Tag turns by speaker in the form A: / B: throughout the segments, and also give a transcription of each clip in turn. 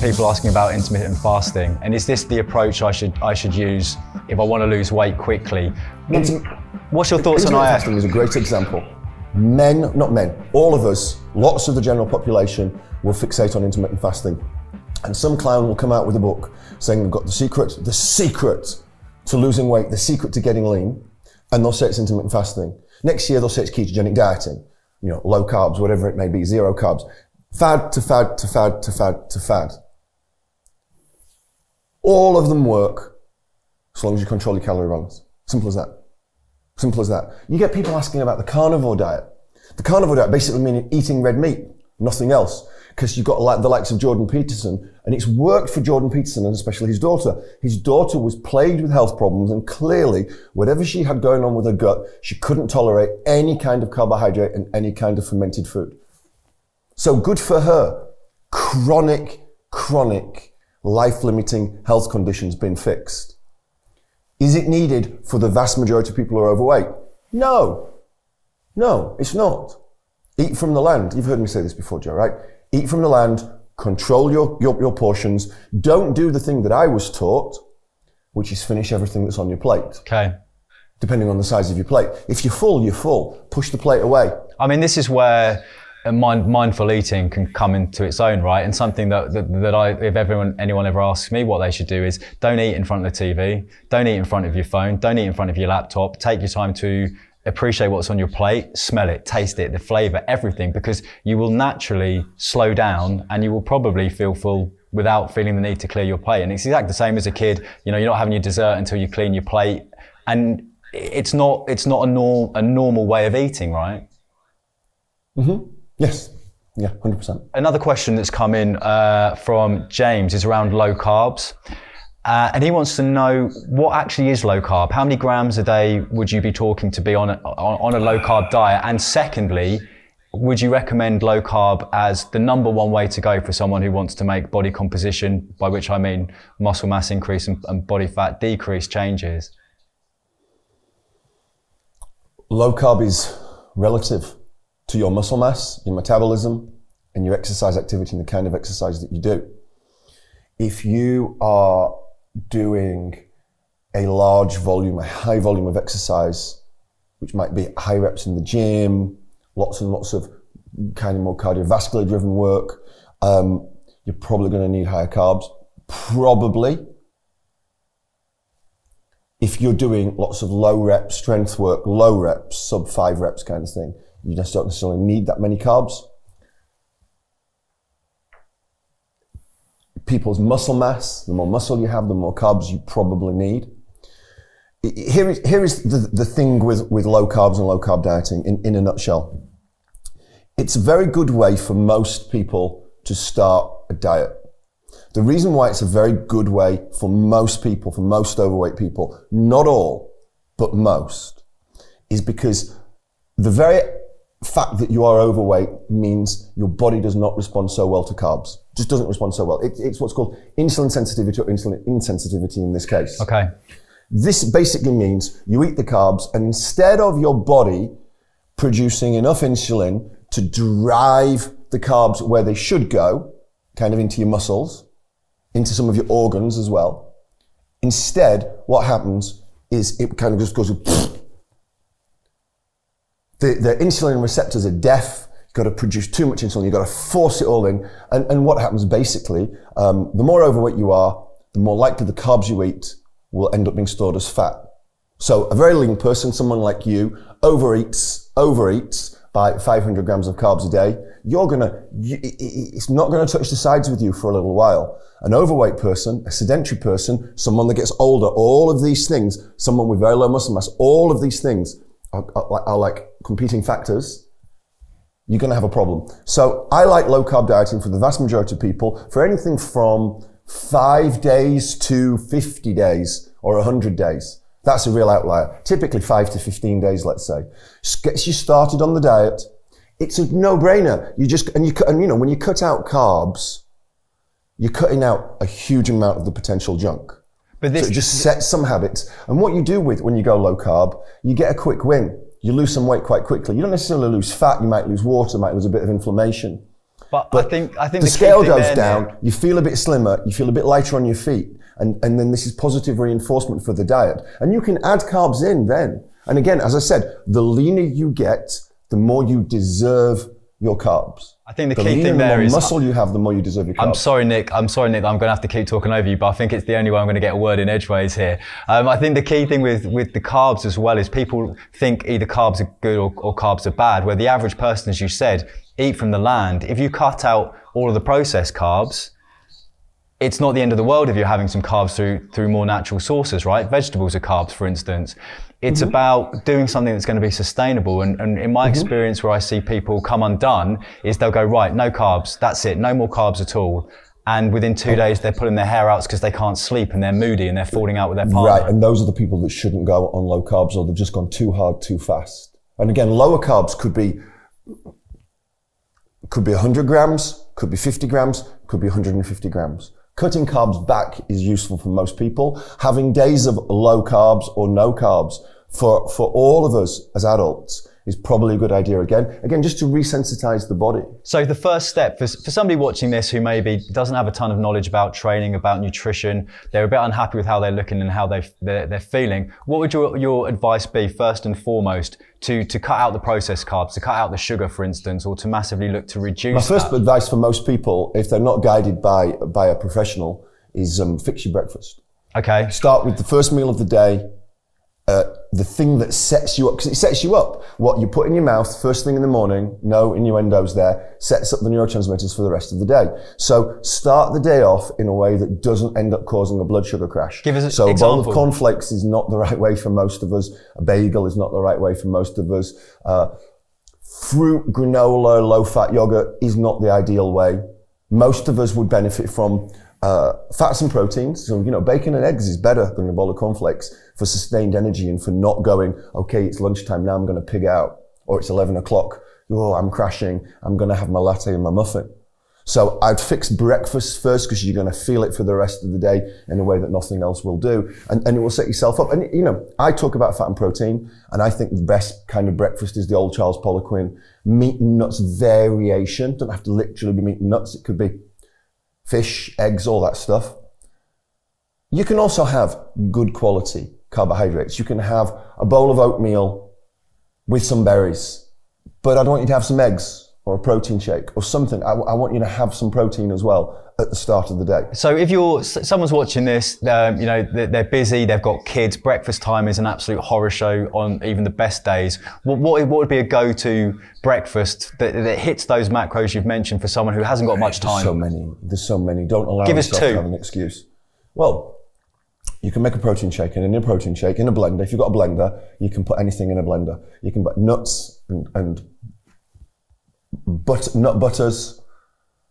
A: people asking about intermittent fasting, and is this the approach I should use if I want to lose weight quickly? What's your thoughts on
B: intermittent fasting is a great example. Men, not men, all of us, lots of the general population will fixate on intermittent fasting. And some clown will come out with a book saying they've got the secret to losing weight, the secret to getting lean, and they'll say it's intermittent fasting. Next year they'll say it's ketogenic dieting, you know, low carbs, whatever it may be, zero carbs. Fad to fad to fad to fad to fad. All of them work as long as you control your calorie balance. Simple as that. Simple as that. You get people asking about the carnivore diet. The carnivore diet basically means eating red meat, nothing else. Because you've got the likes of Jordan Peterson, and it's worked for Jordan Peterson and especially his daughter. His daughter was plagued with health problems, and clearly, whatever she had going on with her gut, she couldn't tolerate any kind of carbohydrate and any kind of fermented food. So good for her. Chronic, life-limiting health conditions been fixed. Is it needed for the vast majority of people who are overweight? No. No, it's not. Eat from the land. You've heard me say this before, Joe, right? Eat from the land, control your portions. Don't do the thing that I was taught, which is finish everything that's on your plate.
A: Okay.
B: Depending on the size of your plate. If you're full, you're full. Push the plate away.
A: I mean, this is where mindful eating can come into its own, right? And something that if anyone ever asks me what they should do is don't eat in front of the TV, don't eat in front of your phone, don't eat in front of your laptop. Take your time to appreciate what's on your plate, smell it, taste it, the flavor, everything, because you will naturally slow down and you will probably feel full without feeling the need to clear your plate. And it's exactly the same as a kid. You know, you're not having your dessert until you clean your plate, and it's not a normal way of eating, right?
B: Mm-hmm. Yes. Yeah, 100%.
A: Another question that's come in from James is around low carbs. And he wants to know what actually is low carb. How many grams a day would you be talking to be on a low carb diet? And secondly, would you recommend low carb as the #1 way to go for someone who wants to make body composition, by which I mean muscle mass increase and body fat decrease changes?
B: Low carb is relative to your muscle mass, your metabolism, and your exercise activity and the kind of exercise that you do. If you are doing a large volume, a high volume of exercise, which might be high reps in the gym, lots and lots of kind of more cardiovascular driven work, you're probably going to need higher carbs. Probably. If you're doing lots of low rep strength work, low reps, sub 5 reps kind of thing, you just don't necessarily need that many carbs. People's muscle mass, the more muscle you have, the more carbs you probably need. Here is the thing with low carbs and low carb dieting in a nutshell. It's a very good way for most people to start a diet. The reason why it's a very good way for most people, for most overweight people, not all, but most, is because the very fact that you are overweight means your body does not respond so well to carbs. Just doesn't respond so well. It's what's called insulin sensitivity or insulin insensitivity in this case.
A: Okay.
B: This basically means you eat the carbs, and instead of your body producing enough insulin to drive the carbs where they should go, kind of into your muscles, into some of your organs as well, instead what happens is it kind of just goes the insulin receptors are deaf. You've got to produce too much insulin. You've got to force it all in. And what happens basically, the more overweight you are, the more likely the carbs you eat will end up being stored as fat. So a very lean person, someone like you, overeats by 500 grams of carbs a day. It's not going to touch the sides with you for a little while. An overweight person, a sedentary person, someone that gets older, all of these things, someone with very low muscle mass, all of these things are like competing factors. You're going to have a problem. So I like low carb dieting for the vast majority of people for anything from 5 days to 50 days or 100 days. That's a real outlier. Typically 5 to 15 days, let's say. Just gets you started on the diet. It's a no-brainer. You know, when you cut out carbs, you're cutting out a huge amount of the potential junk. But so it just sets some habits. And what you do when you go low carb, you get a quick win. You lose some weight quite quickly. You don't necessarily lose fat. You might lose water, might lose a bit of inflammation.
A: But I think
B: the scale goes down, you feel a bit slimmer, you feel a bit lighter on your feet, and then this is positive reinforcement for the diet. And you can add carbs in then. And again, as I said, the leaner you get, the more you deserve your carbs.
A: I think the key thing there is
B: the more muscle you have, the more you deserve your carbs.
A: I'm sorry, Nick, that I'm going to have to keep talking over you, but I think it's the only way I'm going to get a word in edgeways here. I think the key thing with the carbs as well is people think either carbs are good or carbs are bad, where the average person, as you said, eat from the land. If you cut out all of the processed carbs, it's not the end of the world if you're having some carbs through more natural sources, right? Vegetables are carbs, for instance. It's about doing something that's going to be sustainable. And in my experience, where I see people come undone, is they'll go, right, no carbs, that's it, no more carbs at all. And within 2 days, they're pulling their hair out because they can't sleep and they're moody and they're falling out with their partner.
B: Right, and those are the people that shouldn't go on low carbs, or they've just gone too hard, too fast. And again, lower carbs could be 100 grams, could be 50 grams, could be 150 grams. Cutting carbs back is useful for most people. Having days of low carbs or no carbs for all of us as adults is probably a good idea again, just to resensitize the body.
A: So the first step for somebody watching this who maybe doesn't have a ton of knowledge about training, about nutrition, they're a bit unhappy with how they're looking and how they're feeling, what would your advice be first and foremost to cut out the processed carbs, to cut out the sugar, for instance, or to massively look to reduce
B: My first advice for most people, if they're not guided by a professional, is fix your breakfast.
A: Okay.
B: Start with the first meal of the day, the thing that sets you up, because it sets you up. What you put in your mouth first thing in the morning, no innuendos there, sets up the neurotransmitters for the rest of the day. So start the day off in a way that doesn't end up causing a blood sugar crash.
A: Give us an
B: example. A bowl of cornflakes is not the right way for most of us. A bagel is not the right way for most of us. Fruit, granola, low-fat yogurt is not the ideal way. Most of us would benefit from fats and proteins. So, bacon and eggs is better than a bowl of cornflakes for sustained energy and for not going, okay, it's lunchtime, now I'm going to pig out, or it's 11 o'clock, oh, I'm crashing, I'm going to have my latte and my muffin. So I'd fix breakfast first, because you're going to feel it for the rest of the day in a way that nothing else will do. And it will set yourself up. And, I talk about fat and protein, and I think the best kind of breakfast is the old Charles Poliquin meat and nuts variation. Don't have to literally be meat and nuts. It could be fish, eggs, all that stuff. You can also have good quality carbohydrates. You can have a bowl of oatmeal with some berries, but I don't want you to have some eggs or a protein shake or something. I want you to have some protein as well at the start of the day.
A: So if someone's watching this, they're busy, they've got kids, breakfast time is an absolute horror show on even the best days. What would be a go-to breakfast that hits those macros you've mentioned for someone who hasn't got much time?
B: There's so many. Don't allow yourself to have an excuse. Well, you can make a protein shake, and in a protein shake, in a blender, if you've got a blender, you can put anything in a blender. You can put nuts and nut butters,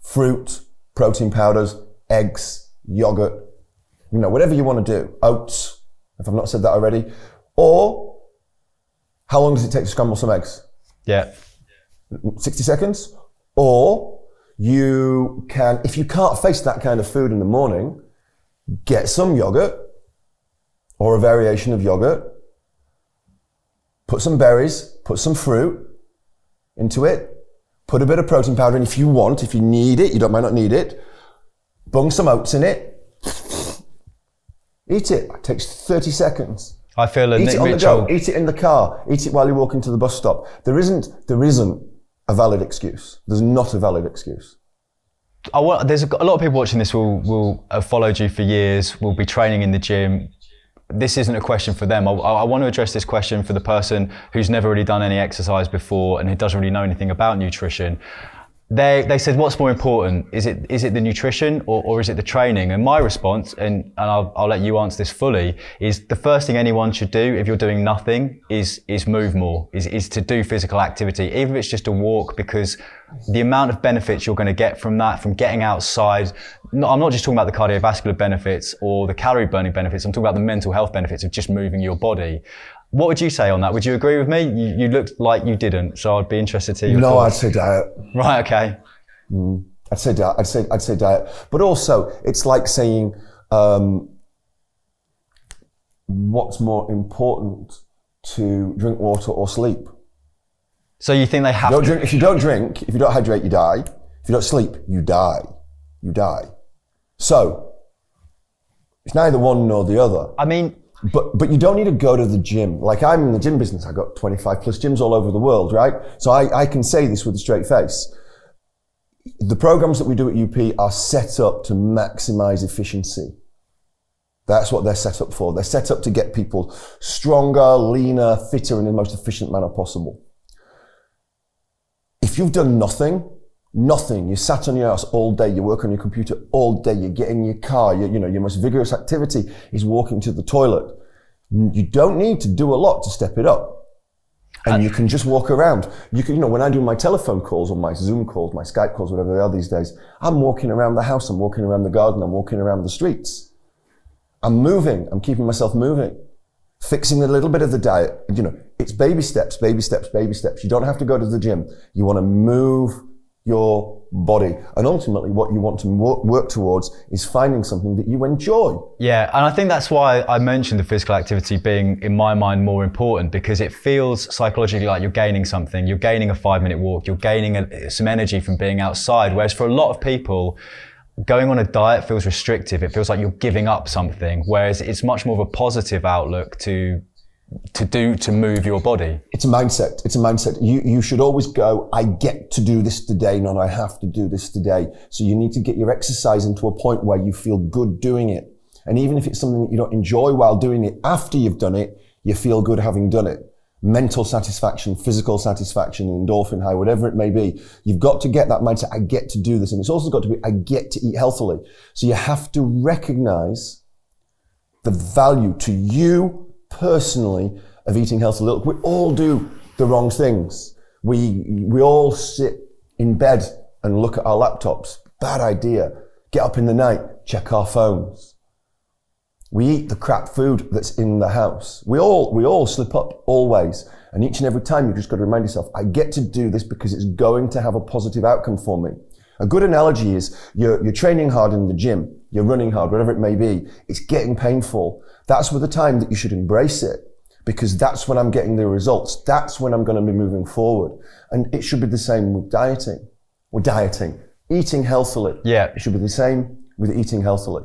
B: fruit, protein powders, eggs, yogurt, whatever you want to do. Oats, if I've not said that already. Or, how long does it take to scramble some eggs?
A: Yeah.
B: 60 seconds. Or, you can, if you can't face that kind of food in the morning, get some yogurt, or a variation of yogurt, put some berries, put some fruit into it, put a bit of protein powder in if you want, if you need it, might not need it, bung some oats in it, eat it. It takes 30 seconds.
A: I feel
B: eat it on the go, eat it in the car, eat it while you're walking to the bus stop. There isn't a valid excuse. There's not a valid excuse.
A: There's a lot of people watching this will have followed you for years, will be training in the gym. This isn't a question for them. I want to address this question for the person who's never really done any exercise before and who doesn't really know anything about nutrition. They said, what's more important? Is it the nutrition or is it the training? And my response, and I'll let you answer this fully, is the first thing anyone should do if you're doing nothing is move more, is to do physical activity, even if it's just a walk, because the amount of benefits you're going to get from that, from getting outside. I'm not just talking about the cardiovascular benefits or the calorie burning benefits. I'm talking about the mental health benefits of just moving your body. What would you say on that? Would you agree with me? You looked like you didn't, so I'd be interested to hear your thoughts.
B: I'd say diet.
A: Right, okay.
B: I'd say diet. I'd say diet. But also, it's like saying, what's more important, to drink water or sleep?
A: So you think they have
B: If you don't drink, if you don't hydrate, you die. If you don't sleep, you die. You die. So, it's neither one nor the other.
A: I mean,
B: but you don't need to go to the gym. Like, I'm in the gym business. I've got 25 plus gyms all over the world, right? So I can say this with a straight face. The programs that we do at UP are set up to maximize efficiency. That's what they're set up for. They're set up to get people stronger, leaner, fitter in the most efficient manner possible. If you've done nothing, you sat on your ass all day, you work on your computer all day, you get in your car, your most vigorous activity is walking to the toilet. You don't need to do a lot to step it up. And you can just walk around. You can, when I do my telephone calls or my Zoom calls, my Skype calls, whatever they are these days, I'm walking around the house, I'm walking around the garden, I'm walking around the streets. I'm moving, I'm keeping myself moving. Fixing a little bit of the diet. It's baby steps, baby steps, baby steps. You don't have to go to the gym. You want to move your body. And ultimately what you want to work towards is finding something that you enjoy.
A: Yeah, and I think that's why I mentioned the physical activity being, in my mind, more important, because it feels psychologically like you're gaining something. You're gaining a 5-minute walk. You're gaining some energy from being outside. Whereas for a lot of people, going on a diet feels restrictive. It feels like you're giving up something, whereas it's much more of a positive outlook to move your body.
B: It's a mindset. It's a mindset. You should always go, I get to do this today, not I have to do this today. So you need to get your exercise into a point where you feel good doing it. And even if it's something that you don't enjoy while doing it, after you've done it, you feel good having done it. Mental satisfaction, physical satisfaction, endorphin high, whatever it may be. You've got to get that mindset, I get to do this. And it's also got to be, I get to eat healthily. So you have to recognize the value to you personally of eating healthily. Look, we all do the wrong things. We all sit in bed and look at our laptops. Bad idea. Get up in the night, check our phones. We eat the crap food that's in the house. We all slip up always. And each and every time you've just got to remind yourself, I get to do this because it's going to have a positive outcome for me. A good analogy is you're training hard in the gym, you're running hard, whatever it may be. It's getting painful. That's the time that you should embrace it, because that's when I'm getting the results. That's when I'm going to be moving forward. And it should be the same with dieting. Eating healthily.
A: Yeah.
B: It should be the same with eating healthily.